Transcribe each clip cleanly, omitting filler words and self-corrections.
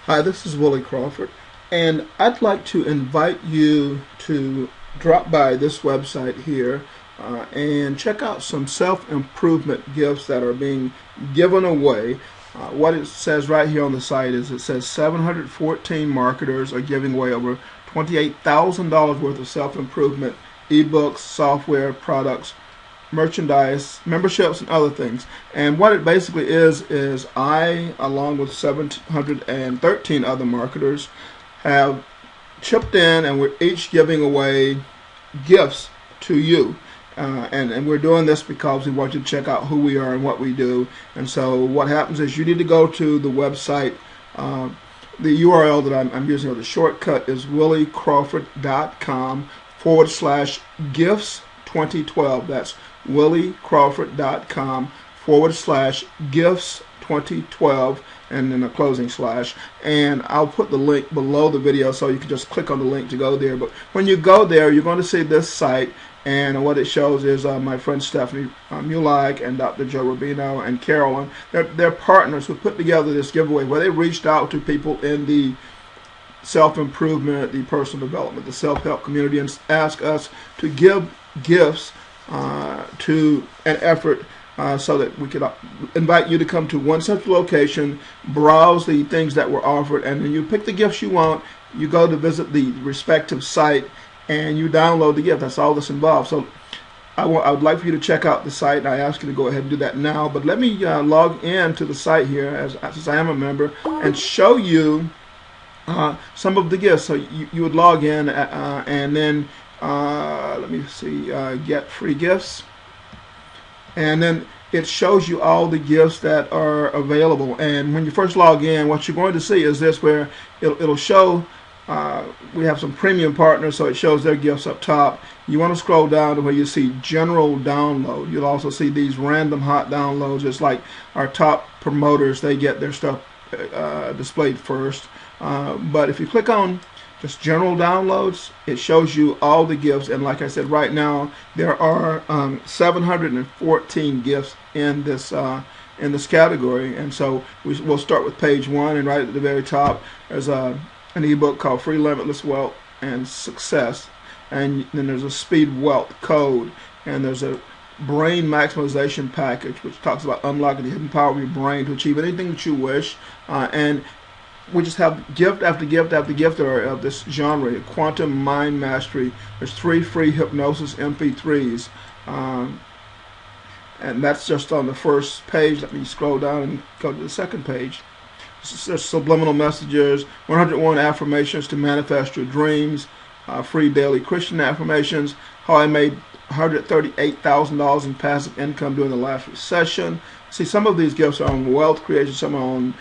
Hi, this is Willie Crawford, and I'd like to invite you to drop by this website here and check out some self-improvement gifts that are being given away. What it says right here on the site is it says 714 marketers are giving away over $28,000 worth of self-improvement ebooks, software, products, merchandise, memberships, and other things. And what it basically is I, along with 713 other marketers, have chipped in, and we're each giving away gifts to you. And we're doing this because we want you to check out who we are and what we do. And so what happens is you need to go to the website. The URL that I'm using, or the shortcut, is williecrawford.com/gifts 2012. That's williecrawford.com/gifts 2012, and then a closing slash. And I'll put the link below the video so you can just click on the link to go there. But when you go there, you're going to see this site, and what it shows is my friend Stephanie Mulag and Dr. Joe Rubino and Carolyn. They're partners who put together this giveaway where they reached out to people in the self-improvement, the personal development, the self-help community, and asked us to give gifts to an effort so that we could invite you to come to one central location, browse the things that were offered, and then you pick the gifts you want. You go to visit the respective site and you download the gift. That's all that's involved. So I would like for you to check out the site, and I ask you to go ahead and do that now. But let me log in to the site here, since I am a member, and show you some of the gifts. So you would log in and then let me see, get free gifts, and then it shows you all the gifts that are available. And when you first log in, what you're going to see is this, where it'll show we have some premium partners, so it shows their gifts up top. You want to scroll down to where you see general download. You'll also see these random hot downloads. It's like our top promoters, they get their stuff displayed first. But if you click on just general downloads, it shows you all the gifts. And like I said, right now there are 714 gifts in this category. And so we'll start with page 1, and right at the very top there's an ebook called Free Limitless Wealth and Success, and then there's a Speed Wealth Code, and there's a Brain Maximization Package, which talks about unlocking the hidden power of your brain to achieve anything that you wish. And we just have gift after gift after gift of this genre, Quantum Mind Mastery. There's 3 free hypnosis MP3s, and that's just on the first page. Let me scroll down and go to the second page. There's subliminal messages, 101 affirmations to manifest your dreams, free daily Christian affirmations, how I made $138,000 in passive income during the last recession. See, some of these gifts are on wealth creation, some are on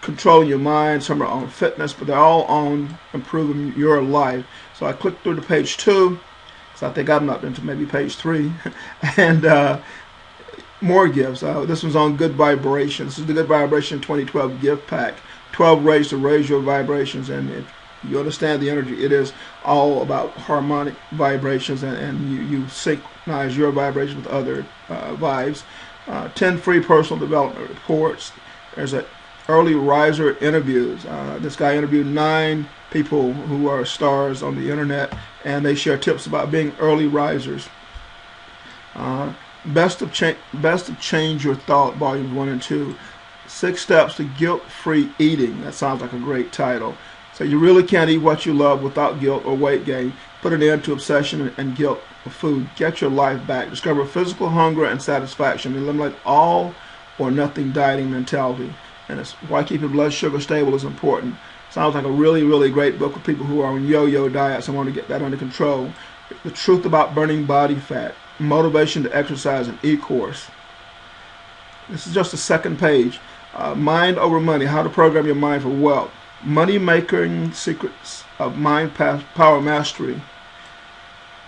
controlling your mind, some are on fitness, but they're all on improving your life. So I clicked through to page 2, so I think I'm not into maybe page 3, and more gifts. This one's on good vibrations. This is the Good Vibration 2012 gift pack. 12 ways to raise your vibrations, and if you understand the energy, it is all about harmonic vibrations, and you synchronize your vibration with other vibes. 10 free personal development reports. There's a early riser interviews. This guy interviewed 9 people who are stars on the internet, and they share tips about being early risers. Best of Change Your Thought, volumes 1 and 2. 6 steps to guilt-free eating. That sounds like a great title. So you really can't eat what you love without guilt or weight gain. Put an end to obsession and guilt for food. Get your life back. Discover physical hunger and satisfaction. Eliminate all or nothing dieting mentality. And it's why keeping blood sugar stable is important. Sounds like a really, really great book for people who are on yo-yo diets and want to get that under control. The Truth About Burning Body Fat. Motivation to Exercise, an e-course. This is just the second page. Mind Over Money, How to Program Your Mind for Wealth. Money Making Secrets of Mind Power Mastery.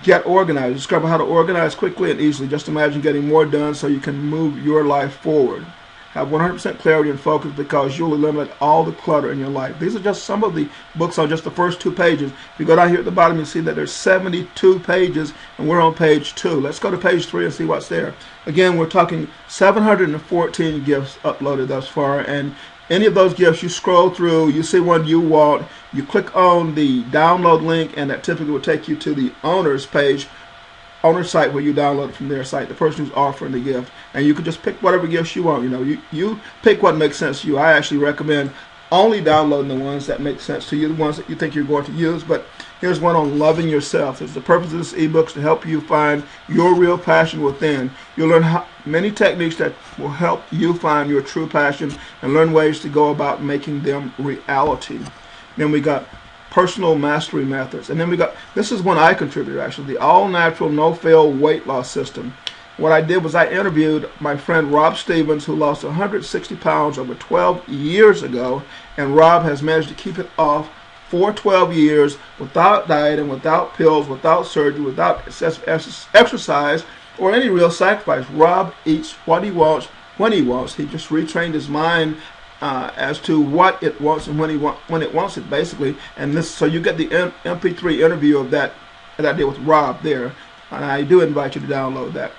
Get organized. Discover how to organize quickly and easily. Just imagine getting more done so you can move your life forward. have 100% clarity and focus, because you'll eliminate all the clutter in your life. These are just some of the books on just the first 2 pages. If you go down here at the bottom, you see that there's 72 pages, and we're on page 2. Let's go to page 3 and see what's there. Again, we're talking 714 gifts uploaded thus far, and any of those gifts, you scroll through, you see one you want, you click on the download link, and that typically will take you to the owner's page, owner site, where you download it from their site, the person who's offering the gift. And you can just pick whatever gifts you want. You pick what makes sense to you. I actually recommend only downloading the ones that make sense to you, the ones that you think you're going to use. But here's one on loving yourself. It's the purpose of this ebook is to help you find your real passion within. You'll learn many techniques that will help you find your true passion and learn ways to go about making them reality. Then we got personal mastery methods. And then we got, this is one I contributed actually, the all natural no fail weight loss system. What I did was I interviewed my friend Rob Stevens, who lost 160 pounds over 12 years ago, and Rob has managed to keep it off for 12 years without dieting, without pills, without surgery, without excessive exercise or any real sacrifice. Rob eats what he wants when he wants. He just retrained his mind as to what it wants and when it wants it, basically. And this, so you get the MP3 interview of that I did with Rob there, and I do invite you to download that.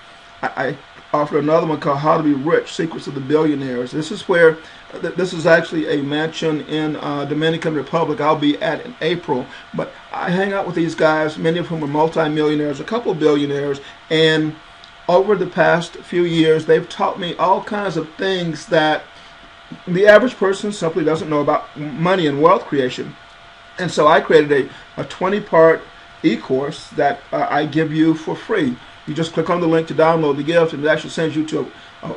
I offer another one called How to Be Rich: Secrets of the Billionaires. This is where this is actually a mansion in Dominican Republic I'll be at in April. But I hang out with these guys, many of whom are multimillionaires, a couple of billionaires, and over the past few years they've taught me all kinds of things that the average person simply doesn't know about money and wealth creation. And so I created a 20-part e-course that I give you for free. You just click on the link to download the gift, and it actually sends you to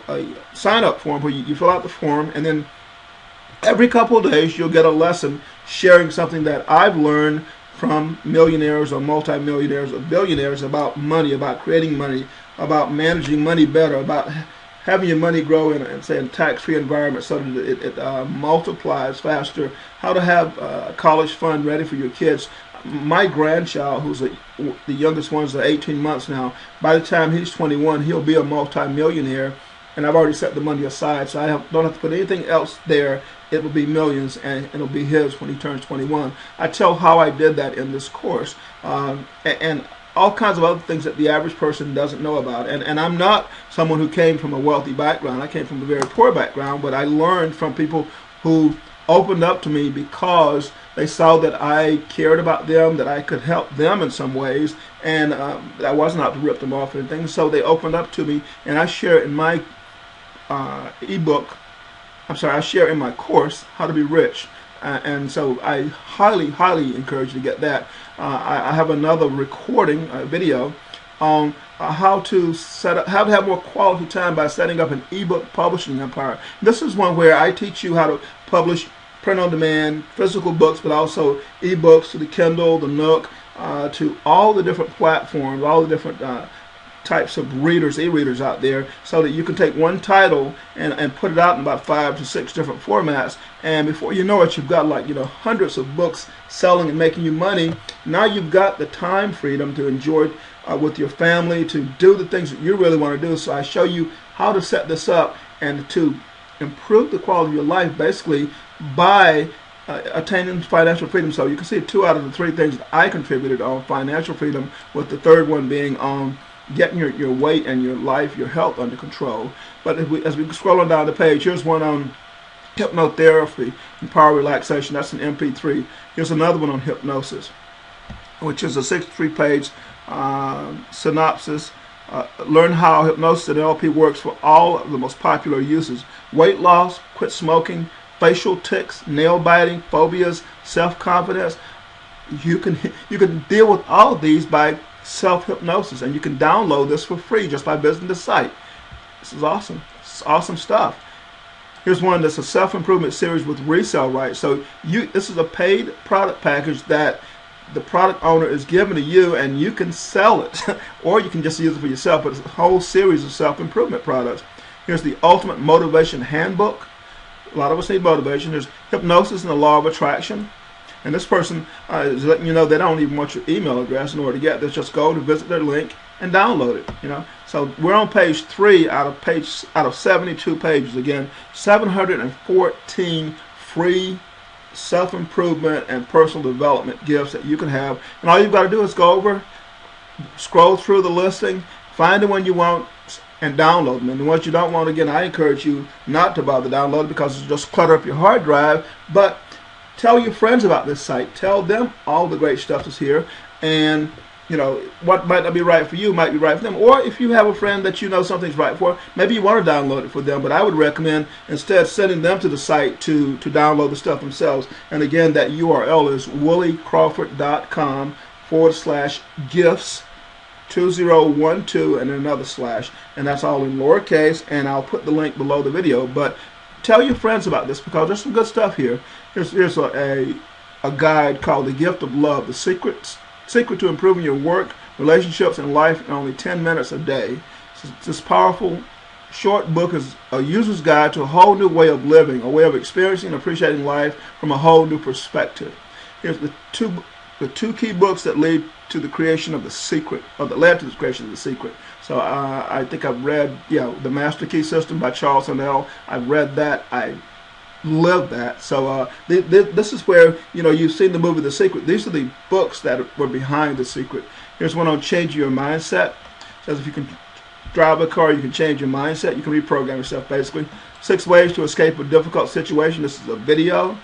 a sign-up form where you fill out the form, and then every couple of days you'll get a lesson sharing something that I've learned from millionaires or multimillionaires or billionaires about money, about creating money, about managing money better, about having your money grow in a tax-free environment so that it multiplies faster, how to have a college fund ready for your kids. My grandchild, who's the youngest one, is 18 months now. By the time he's 21, he'll be a multi-millionaire, and I've already set the money aside, so I don't have to put anything else there. It will be millions, and it'll be his when he turns 21. I tell how I did that in this course, and all kinds of other things that the average person doesn't know about. And I'm not someone who came from a wealthy background. I came from a very poor background, but I learned from people who opened up to me because they saw that I cared about them, that I could help them in some ways, and that I wasn't out to rip them off or anything. So they opened up to me, and I share in my I share in my course, How to Be Rich. And so I highly, highly encourage you to get that. I have another recording, video, on how to have more quality time by setting up an ebook publishing empire. This is one where I teach you how to publish print on demand, physical books, but also ebooks to the Kindle, the Nook, to all the different platforms, all the different types of readers, e-readers out there, so that you can take one title and put it out in about 5 to 6 different formats, and before you know it, you've got hundreds of books selling and making you money. Now you've got the time freedom to enjoy with your family, to do the things that you really want to do. So I show you how to set this up and to improve the quality of your life, basically by attaining financial freedom. So you can see 2 out of the 3 things that I contributed on financial freedom, with the third one being on getting your weight and your life, your health under control. But as we scroll on down the page, here's one on hypnotherapy and power relaxation. That's an MP3. Here's another one on hypnosis, which is a 63-page synopsis. Learn how hypnosis and NLP works for all of the most popular uses: weight loss, quit smoking, facial tics, nail biting, phobias, self-confidence. You can deal with all of these by self-hypnosis, and you can download this for free just by visiting the site. This is awesome. It's awesome stuff. Here's one that's a self-improvement series with resale rights. So this is a paid product package that the product owner is giving to you, and you can sell it or you can just use it for yourself, but it's a whole series of self-improvement products. Here's the Ultimate Motivation Handbook. A lot of us need motivation. There's Hypnosis and the Law of Attraction. And this person is letting you know they don't even want your email address in order to get this. Just go to visit their link and download it. So we're on page 3 out of 72 pages. Again, 714 free self-improvement and personal development gifts that you can have. And all you've got to do is go over, scroll through the listing, find the one you want, and download them. And the ones you don't want, again, I encourage you not to bother downloading because it'll just clutter up your hard drive. But tell your friends about this site. Tell them all the great stuff that's here. And what might not be right for you might be right for them. Or if you have a friend that you know something's right for, maybe you want to download it for them. But I would recommend instead sending them to the site to download the stuff themselves. And again, that URL is williecrawford.com/gifts 2012 and another slash, and that's all in lowercase, and I'll put the link below the video. But tell your friends about this because there's some good stuff here. Here's a guide called The Gift of Love, the secret to improving your work, relationships, and life in only 10 minutes a day. This powerful short book is a user's guide to a whole new way of living, a way of experiencing and appreciating life from a whole new perspective. Here's the two key books that lead to the creation of The Secret, or that led to the creation of The Secret. So I think I've read, The Master Key System by Charles Haanel. I've read that. I love that. So this is where, you've seen the movie The Secret. These are the books that were behind The Secret. Here's one on changing your mindset. It says if you can drive a car, you can change your mindset. You can reprogram yourself, basically. 6 ways to escape a difficult situation. This is a video.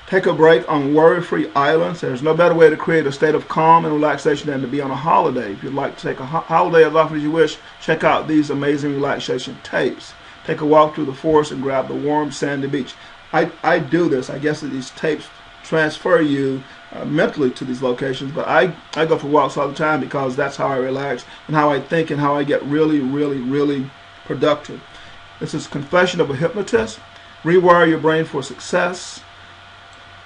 Take a break on worry-free islands. There's no better way to create a state of calm and relaxation than to be on a holiday. If you'd like to take a holiday as often as you wish, check out these amazing relaxation tapes. Take a walk through the forest and grab the warm, sandy beach. I do this. I guess that these tapes transfer you mentally to these locations, but I go for walks all the time because that's how I relax and how I think and how I get really, really, really productive. This is Confession of a Hypnotist. Rewire your brain for success.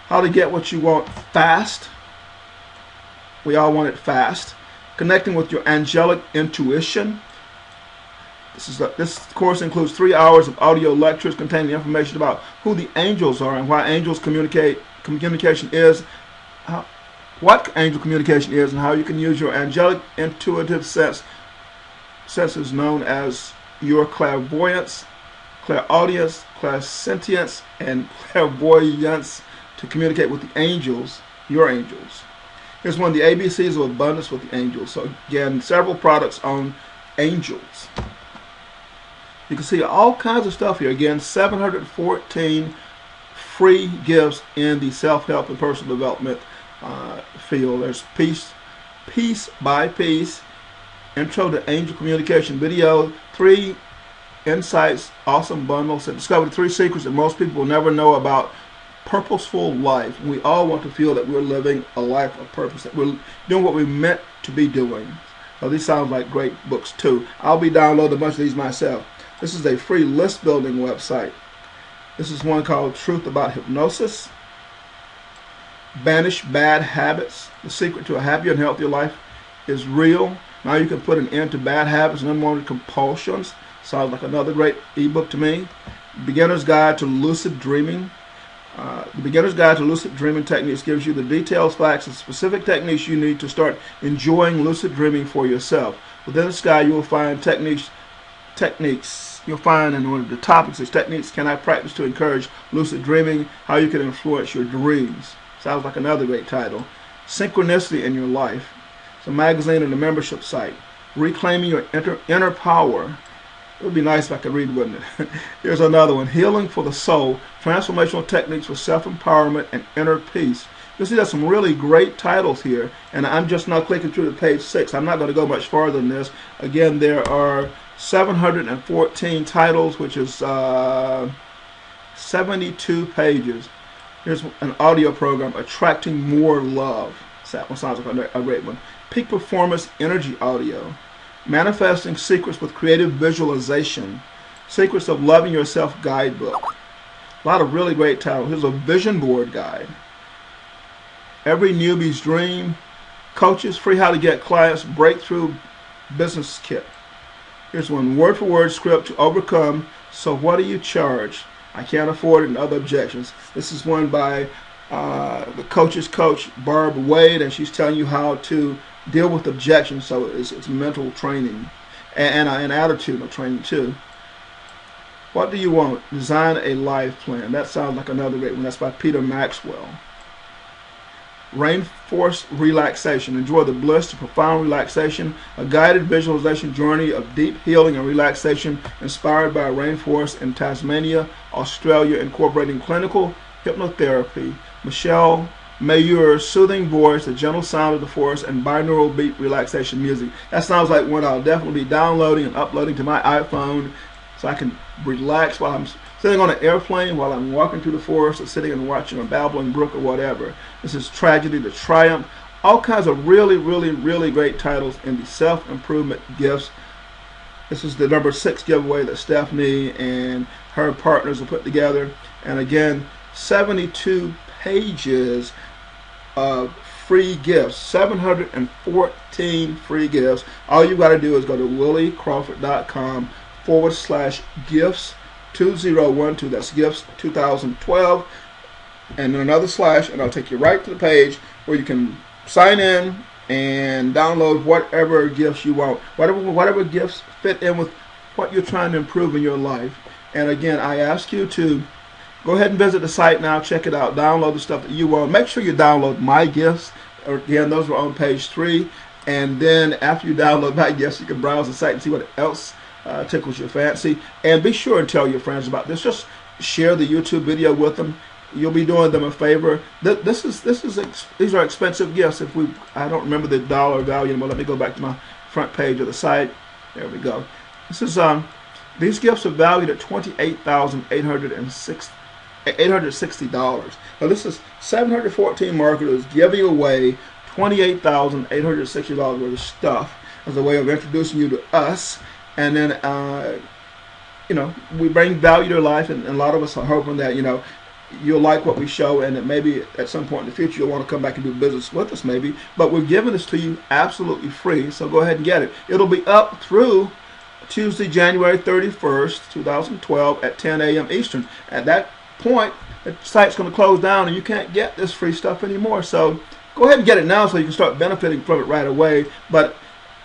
How to get what you want fast. We all want it fast. Connecting with your angelic intuition. This course includes 3 hours of audio lectures containing information about who the angels are and why angels communication is, what angel communication is, and how you can use your angelic intuitive senses known as your clairvoyance, clairaudience, clairsentience, and clairvoyance to communicate with the angels, your angels. Here's one of the ABCs of abundance with the angels. So again, several products on angels. You can see all kinds of stuff here. Again, 714 free gifts in the self-help and personal development field. There's piece by piece, intro to angel communication video, 3 insights, awesome bundles, and discover the 3 secrets that most people will never know about purposeful life. We all want to feel that we're living a life of purpose, that we're doing what we're meant to be doing. So these sound like great books too. I'll be downloading a bunch of these myself. This is a free list building website. This is one called Truth About Hypnosis. Banish Bad Habits. The secret to a happier and healthier life is real. Now you can put an end to bad habits and unwanted compulsions. Sounds like another great ebook to me. Beginner's Guide to Lucid Dreaming. The Beginner's Guide to Lucid Dreaming Techniques gives you the details, facts, and specific techniques you need to start enjoying lucid dreaming for yourself. Within this guide, you will find techniques. You'll find in one of the topics is techniques can I practice to encourage lucid dreaming, how you can influence your dreams. Sounds like another great title. Synchronicity in Your Life. It's a magazine and a membership site. Reclaiming Your Inner Power. It would be nice if I could read, wouldn't it? Here's another one. Healing for the Soul. Transformational Techniques for Self-Empowerment and Inner Peace. You'll see there's some really great titles here, and I'm just now clicking through to page 6. I'm not going to go much farther than this. Again, there are 714 titles, which is 72 pages. Here's an audio program, Attracting More Love. That one sounds like a great one. Peak Performance Energy Audio. Manifesting Secrets with Creative Visualization. Secrets of Loving Yourself Guidebook. A lot of really great titles. Here's a vision board guide. Every Newbie's Dream. Coaches, Free How to Get Clients, Breakthrough Business Kit. Here's one, word for word script to overcome. So what do you charge? I can't afford it and other objections. This is one by the coach's coach, Barb Wade, and she's telling you how to deal with objections. So it's mental training and attitudinal training too. What do you want? Design a life plan. That sounds like another great one. That's by Peter Maxwell. Rainforest relaxation. Enjoy the bliss of profound relaxation, a guided visualization journey of deep healing and relaxation inspired by a rainforest in Tasmania, Australia, incorporating clinical hypnotherapy. Michelle Mayur's soothing voice, the gentle sound of the forest, and binaural beat relaxation music. That sounds like one I'll definitely be downloading and uploading to my iPhone so I can relax while I'm sitting on an airplane, while I'm walking through the forest, or sitting and watching a babbling brook or whatever. This is Tragedy to Triumph. All kinds of really, really, really great titles in the self-improvement gifts. This is the number 6 giveaway that Stephanie and her partners will put together. And again, 72 pages of free gifts, 714 free gifts. All you got to do is go to williecrawford.com/gifts 2012. That's gifts 2012, and then another slash, and I'll take you right to the page where you can sign in and download whatever gifts you want, whatever gifts fit in with what you're trying to improve in your life. And again, I ask you to go ahead and visit the site now, check it out, download the stuff that you want. Make sure you download my gifts. Again, those are on page 3. And then after you download my gifts, you can browse the site and see what else tickles your fancy. And be sure and tell your friends about this. Just share the YouTube video with them. You'll be doing them a favor. These are expensive gifts. I don't remember the dollar value, but let me go back to my front page of the site. There we go. This is these gifts are valued at $28,860. Now this is 714 marketers giving away $28,860 worth of stuff as a way of introducing you to us. And then, we bring value to your life, and a lot of us are hoping that, you'll like what we show, and that maybe at some point in the future you'll want to come back and do business with us maybe. But we're giving this to you absolutely free, so go ahead and get it. It'll be up through Tuesday, January 31st, 2012 at 10 a.m. Eastern. At that point, the site's going to close down and you can't get this free stuff anymore. So go ahead and get it now so you can start benefiting from it right away. But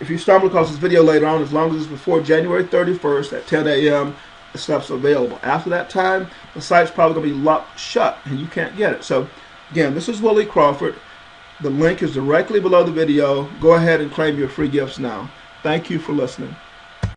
if you stumble across this video later on, as long as it's before January 31st at 10 a.m., the stuff's available. After that time, the site's probably going to be locked shut and you can't get it. So again, this is Willie Crawford. The link is directly below the video. Go ahead and claim your free gifts now. Thank you for listening.